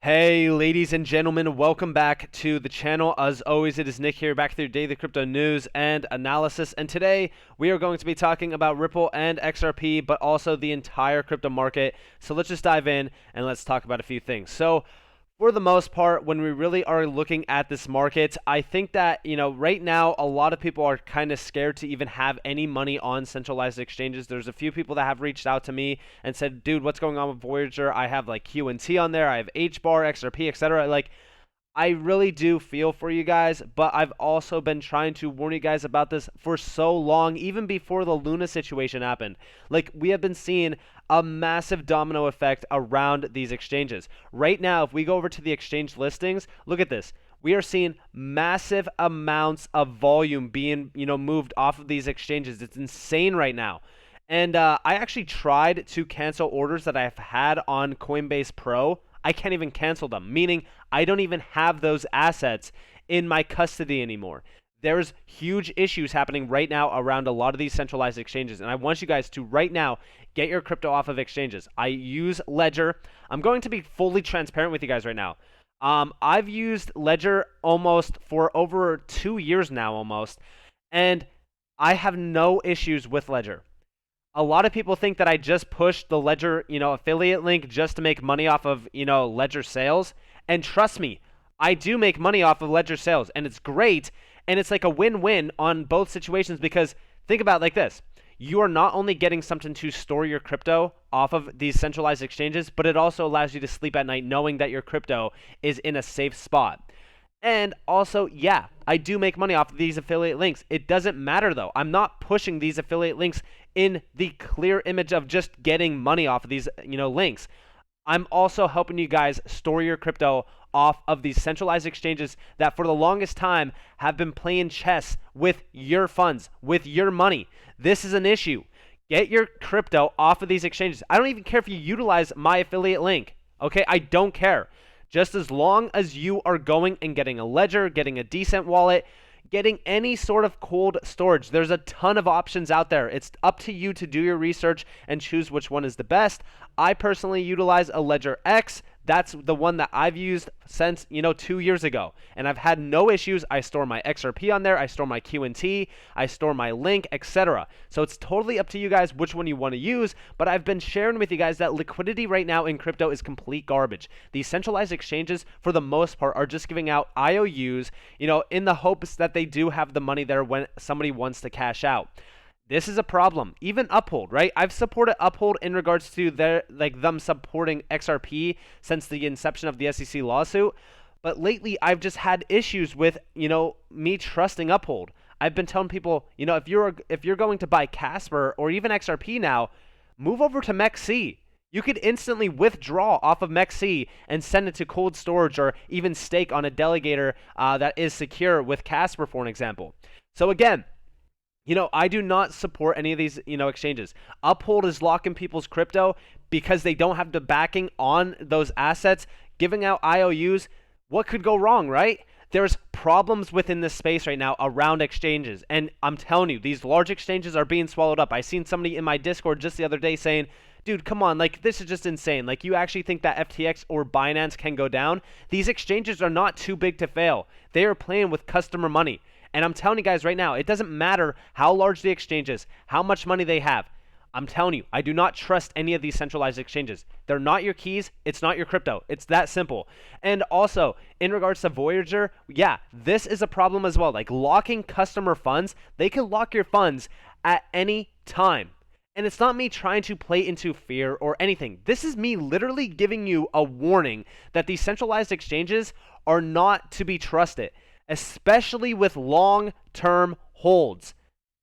Hey, ladies and gentlemen, welcome back to the channel. As always, it is Nick here, back with your daily crypto news and analysis. And today, we are going to be talking about Ripple and XRP, but also the entire crypto market. So let's just dive in and let's talk about a few things. So, for the most part, when we really are looking at this market, I think that, right now, a lot of people are kind of scared to even have any money on centralized exchanges. There's a few people that have reached out to me and said, dude, what's going on with Voyager? I have like QNT on there, I have HBAR, XRP, etc. Like, I really do feel for you guys, but I've also been trying to warn you guys about this for so long, even before the Luna situation happened. Like, we have been seeing a massive domino effect around these exchanges. Right now, if we go over to the exchange listings, look at this. We are seeing massive amounts of volume being, moved off of these exchanges. It's insane right now. And I actually tried to cancel orders that I've had on Coinbase Pro. I can't even cancel them, meaning I don't even have those assets in my custody anymore. There's huge issues happening right now around a lot of these centralized exchanges, and I want you guys to right now get your crypto off of exchanges. I use Ledger. I'm going to be fully transparent with you guys right now. I've used Ledger almost for over 2 years now almost, and I have no issues with Ledger. A lot of people think that I just pushed the Ledger, affiliate link just to make money off of, Ledger sales. And trust me, I do make money off of Ledger sales, and it's great. And it's like a win-win on both situations because think about it like this. You are not only getting something to store your crypto off of these centralized exchanges, but it also allows you to sleep at night knowing that your crypto is in a safe spot. And also, yeah, I do make money off of these affiliate links. It doesn't matter though. I'm not pushing these affiliate links in the clear image of just getting money off of these, links. I'm also helping you guys store your crypto off of these centralized exchanges that for the longest time have been playing chess with your funds, with your money. This is an issue. Get your crypto off of these exchanges. I don't even care if you utilize my affiliate link. Okay, I don't care. Just as long as you are going and getting a ledger, getting a decent wallet, getting any sort of cold storage. There's a ton of options out there. It's up to you to do your research and choose which one is the best. I personally utilize a Ledger X. That's the one that I've used since, 2 years ago. And I've had no issues. I store my XRP on there. I store my QNT. I store my link, etc. So it's totally up to you guys which one you want to use. But I've been sharing with you guys that liquidity right now in crypto is complete garbage. These centralized exchanges, for the most part, are just giving out IOUs, in the hopes that they do have the money there when somebody wants to cash out. This is a problem. Even Uphold, right? I've supported Uphold in regards to them supporting XRP since the inception of the SEC lawsuit. But lately, I've just had issues with, me trusting Uphold. I've been telling people, if you're going to buy Casper or even XRP now, move over to MEXC. You could instantly withdraw off of MEXC and send it to cold storage or even stake on a delegator that is secure with Casper, for an example. So again, I do not support any of these, exchanges. Uphold is locking people's crypto because they don't have the backing on those assets, giving out IOUs. What could go wrong, right? There's problems within this space right now around exchanges. And I'm telling you, these large exchanges are being swallowed up. I seen somebody in my Discord just the other day saying, dude, come on, this is just insane. You actually think that FTX or Binance can go down? These exchanges are not too big to fail. They are playing with customer money. And I'm telling you guys right now, it doesn't matter how large the exchange is, how much money they have. I'm telling you, I do not trust any of these centralized exchanges. They're not your keys. It's not your crypto. It's that simple. And also, in regards to Voyager, yeah, this is a problem as well. Locking customer funds, they can lock your funds at any time. And it's not me trying to play into fear or anything. This is me literally giving you a warning that these centralized exchanges are not to be trusted, especially with long-term holds.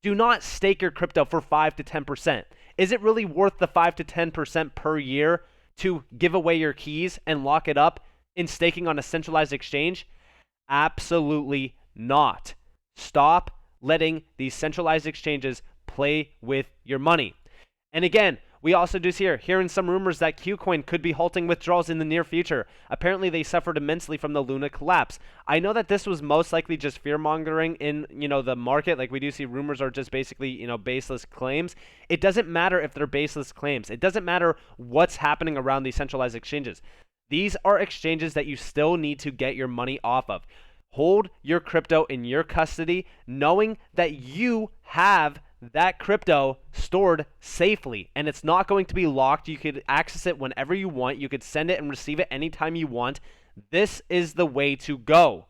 Do not stake your crypto for 5 to 10%. Is it really worth the 5 to 10% per year to give away your keys and lock it up in staking on a centralized exchange? Absolutely not. Stop letting these centralized exchanges play with your money. And again, we also do hearing some rumors that Qcoin could be halting withdrawals in the near future. Apparently, they suffered immensely from the Luna collapse. I know that this was most likely just fear-mongering in, the market. We do see rumors are just basically, baseless claims. It doesn't matter if they're baseless claims. It doesn't matter what's happening around these centralized exchanges. These are exchanges that you still need to get your money off of. Hold your crypto in your custody, knowing that you have that crypto stored safely and it's not going to be locked. You could access it whenever you want. You could send it and receive it anytime you want. This is the way to go.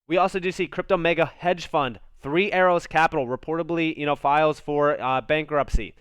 We also do see Crypto Mega Hedge Fund, Three Arrows Capital, reportedly, files for bankruptcy.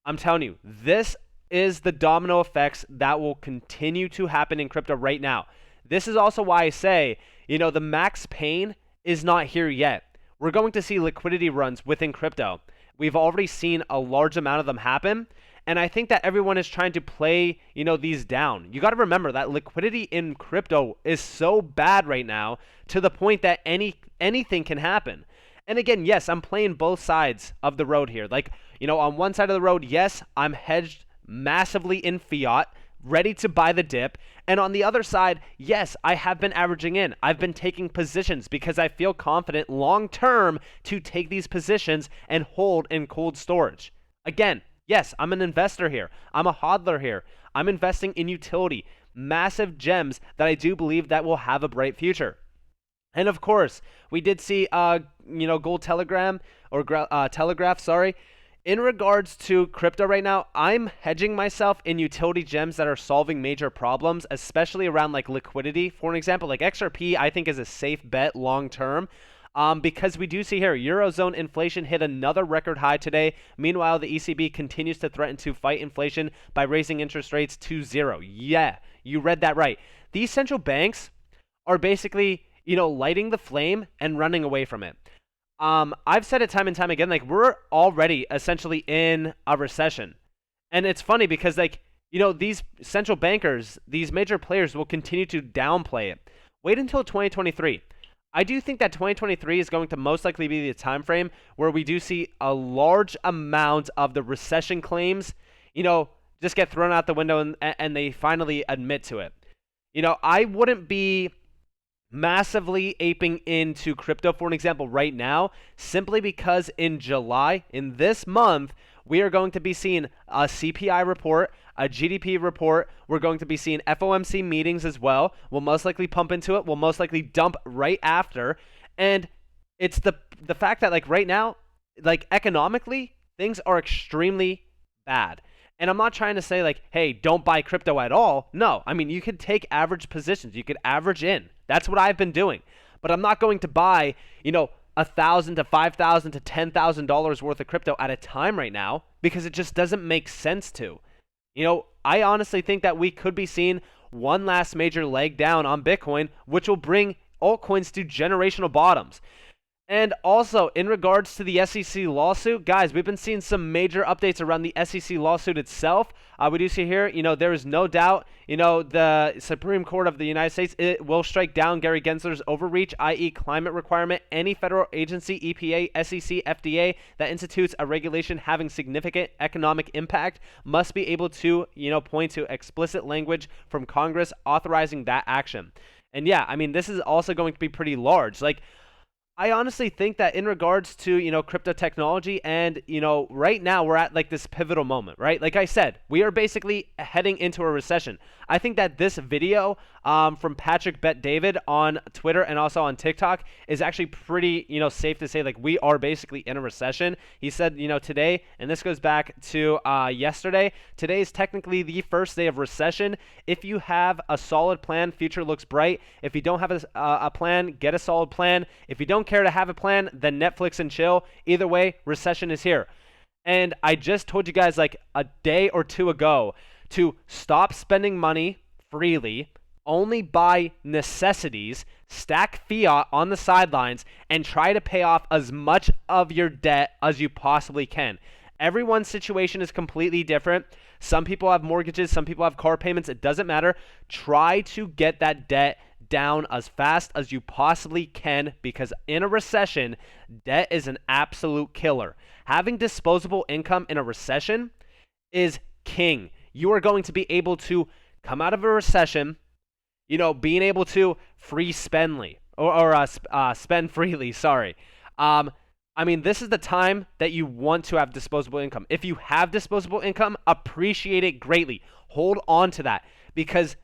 I'm telling you, this is the domino effects that will continue to happen in crypto right now. This is also why I say, the max pain is not here yet. We're going to see liquidity runs within crypto. We've already seen a large amount of them happen. And I think that everyone is trying to play, these down. You got to remember that liquidity in crypto is so bad right now to the point that anything can happen. And again, yes, I'm playing both sides of the road here. Like, on one side of the road, yes, I'm hedged massively in fiat, ready to buy the dip. And on the other side, yes, I have been averaging in. I've been taking positions because I feel confident long term to take these positions and hold in cold storage. Again, yes, I'm an investor here. I'm a hodler here. I'm investing in utility, massive gems that I do believe that will have a bright future. And of course, we did see, Gold Telegraph, sorry. In regards to crypto right now, I'm hedging myself in utility gems that are solving major problems, especially around like liquidity. For an example, like XRP, I think is a safe bet long term. Because we do see here, Eurozone inflation hit another record high today. Meanwhile, the ECB continues to threaten to fight inflation by raising interest rates to 0. Yeah, you read that right. These central banks are basically, lighting the flame and running away from it. I've said it time and time again, like, we're already essentially in a recession. And it's funny because, these central bankers, these major players will continue to downplay it. Wait until 2023. I do think that 2023 is going to most likely be the time frame where we do see a large amount of the recession claims, just get thrown out the window and they finally admit to it. I wouldn't be massively aping into crypto, for an example, right now, simply because in July, in this month, we are going to be seeing a CPI report, a GDP report. We're going to be seeing FOMC meetings as well. We'll most likely pump into it. We'll most likely dump right after. And it's the fact that, right now, economically, things are extremely bad. And I'm not trying to say, hey, don't buy crypto at all. No, I mean, you could take average positions. You could average in. That's what I've been doing. But I'm not going to buy, $1,000 to $5,000 to $10,000 worth of crypto at a time right now because it just doesn't make sense to. I honestly think that we could be seeing one last major leg down on Bitcoin, which will bring altcoins to generational bottoms. And also, in regards to the SEC lawsuit, guys, we've been seeing some major updates around the SEC lawsuit itself. We do see here, there is no doubt, the Supreme Court of the United States, it will strike down Gary Gensler's overreach, i.e. climate requirement. Any federal agency, EPA, SEC, FDA, that institutes a regulation having significant economic impact must be able to, point to explicit language from Congress authorizing that action. And yeah, I mean, this is also going to be pretty large. I honestly think that in regards to, crypto technology and, right now we're at this pivotal moment, right? Like I said, we are basically heading into a recession. I think that this video from Patrick Bet David on Twitter and also on TikTok is actually pretty, safe to say we are basically in a recession. He said, today, and this goes back to yesterday, today is technically the first day of recession. If you have a solid plan, future looks bright. If you don't have a plan, get a solid plan. If you don't care to have a plan, then Netflix and chill. Either way, recession is here. And I just told you guys a day or two ago to stop spending money freely, only buy necessities, stack fiat on the sidelines, and try to pay off as much of your debt as you possibly can. Everyone's situation is completely different. Some people have mortgages, some people have car payments. It doesn't matter. Try to get that debt down as fast as you possibly can, because in a recession, debt is an absolute killer. Having disposable income in a recession is king. You are going to be able to come out of a recession, being able to free spendly or spend freely. Sorry. I mean, this is the time that you want to have disposable income. If you have disposable income, appreciate it greatly. Hold on to that, because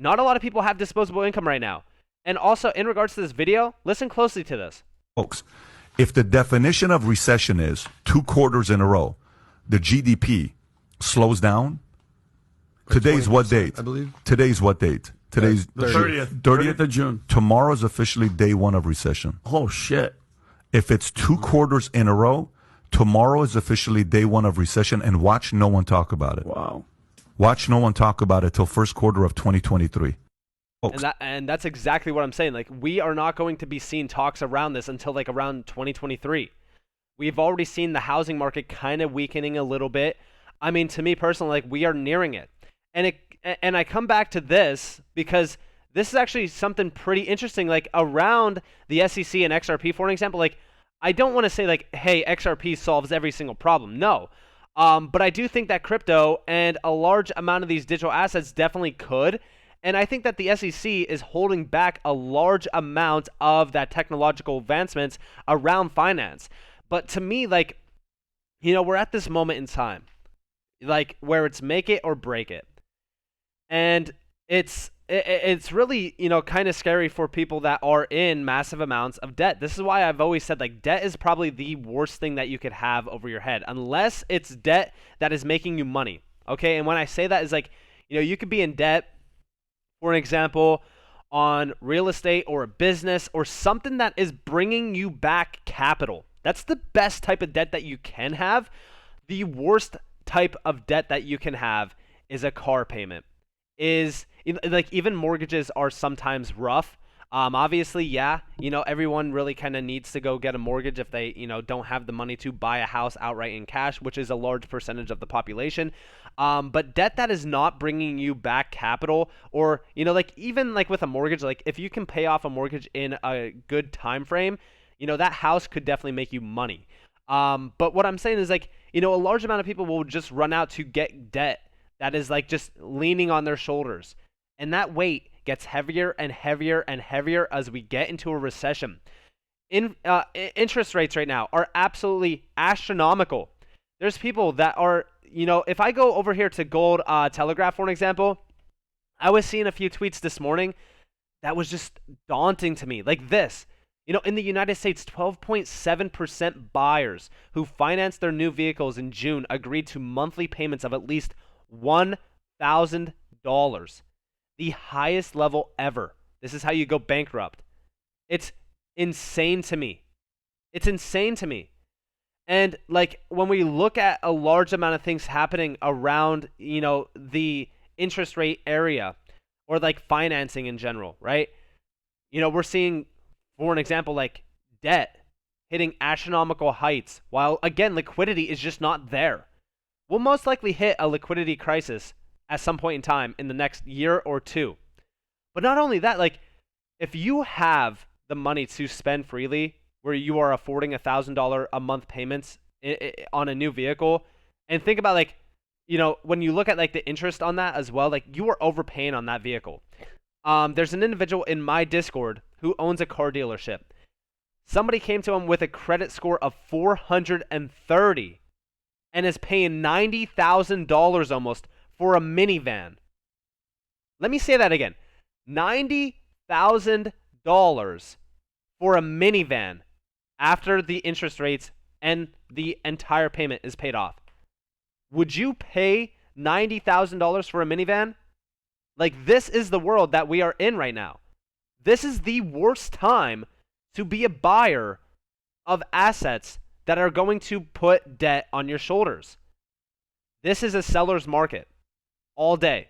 Not a lot of people have disposable income right now. And also, in regards to this video, listen closely to this. Folks, if the definition of recession is 2 quarters in a row, the GDP slows down, today's what date? I believe. Today's what date? Today's The 30th of June. Tomorrow is officially day 1 of recession. Oh, shit. If it's 2 quarters in a row, tomorrow is officially day 1 of recession, and watch no one talk about it. Wow. Watch no one talk about it till first quarter of 2023. And that's exactly what I'm saying. Like, we are not going to be seeing talks around this until like around 2023. We've already seen the housing market kind of weakening a little bit. I mean, to me personally, like, we are nearing it. And I come back to this because this is actually something pretty interesting, like around the SEC and XRP, for an example. Like, I don't want to say like, hey, XRP solves every single problem. No. But I do think that crypto and a large amount of these digital assets definitely could. And I think that the SEC is holding back a large amount of that technological advancements around finance. But to me, like, you know, we're at this moment in time, like, where it's make it or break it. And it's really, you know, kind of scary for people that are in massive amounts of debt. This is why I've always said, like, debt is probably the worst thing that you could have over your head, unless it's debt that is making you money. Okay? And when I say that is like, you know, you could be in debt, for an example, on real estate or a business or something that is bringing you back capital. That's the best type of debt that you can have. The worst type of debt that you can have is a car payment. Is like, even mortgages are sometimes rough. Obviously, yeah, you know, everyone really kind of needs to go get a mortgage if they, you know, don't have the money to buy a house outright in cash, which is a large percentage of the population. But debt that is not bringing you back capital, or, you know, like, even like with a mortgage, like, if you can pay off a mortgage in a good time frame, you know, that house could definitely make you money. But what I'm saying is, like, you know, a large amount of people will just run out to get debt that is like just leaning on their shoulders. And that weight gets heavier and heavier and heavier as we get into a recession. Interest rates right now are absolutely astronomical. There's people that are, you know, if I go over here to Gold Telegraph, for an example, I was seeing a few tweets this morning that was just daunting to me. Like this. You know, in the United States, 12.7% buyers who financed their new vehicles in June agreed to monthly payments of at least $1,000. The highest level ever. This is how you go bankrupt. It's insane to me. It's insane to me. And like, when we look at a large amount of things happening around, you know, the interest rate area, or like financing in general, right? You know, we're seeing, for an example, like debt hitting astronomical heights, while again, liquidity is just not there. We'll most likely hit a liquidity crisis at some point in time in the next year or two. But not only that, like, if you have the money to spend freely, where you are affording $1,000 a month payments on a new vehicle, and think about, like, you know, when you look at like the interest on that as well, like, you are overpaying on that vehicle. There's an individual in my Discord who owns a car dealership. Somebody came to him with a credit score of 430 and is paying $90,000 almost for a minivan. Let me say that again. $90,000 for a minivan after the interest rates and the entire payment is paid off. Would you pay $90,000 for a minivan? Like, this is the world that we are in right now. This is the worst time to be a buyer of assets that are going to put debt on your shoulders. This is a seller's market all day.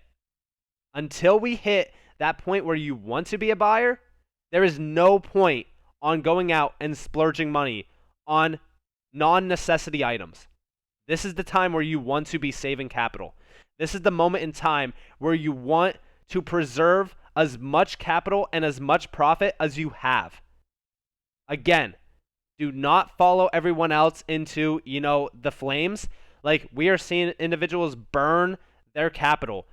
Until we hit that point where you want to be a buyer, there is no point on going out and splurging money on non-necessity items. This is the time where you want to be saving capital. This is the moment in time where you want to preserve as much capital and as much profit as you have. Again, do not follow everyone else into, you know, the flames. Like, we are seeing individuals burn their capital.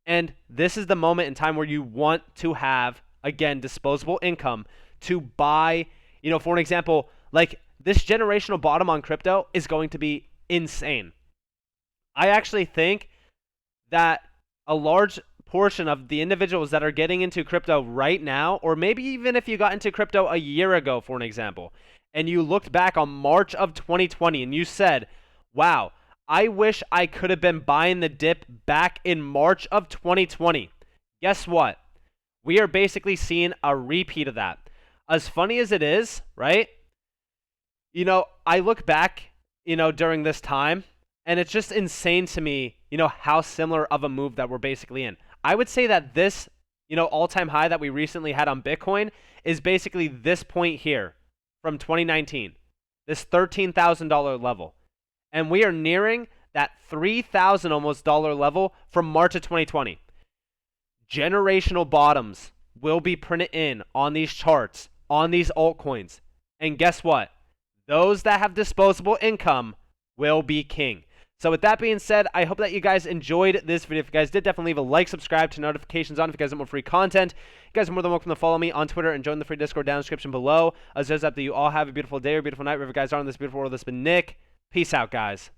And this is the moment in time where you want to have, again, disposable income to buy, you know, for an example, like, this generational bottom on crypto is going to be insane. I actually think that a large portion of the individuals that are getting into crypto right now, or maybe even if you got into crypto a year ago, for an example, and you looked back on March of 2020 and you said, wow, I wish I could have been buying the dip back in March of 2020. Guess what? We are basically seeing a repeat of that. As funny as it is, right? You know, I look back, you know, during this time, and it's just insane to me, you know, how similar of a move that we're basically in. I would say that this, you know, all-time high that we recently had on Bitcoin is basically this point here from 2019, this $13,000 level. And we are nearing that $3,000 almost dollar level from March of 2020. Generational bottoms will be printed in on these charts, on these altcoins. And guess what? Those that have disposable income will be king. So with that being said, I hope that you guys enjoyed this video. If you guys did, definitely leave a like, subscribe, to notifications on if you guys want more free content. You guys are more than welcome to follow me on Twitter and join the free Discord down in the description below. As does that you all have a beautiful day or beautiful night wherever you guys are in this beautiful world. This has been Nick. Peace out, guys.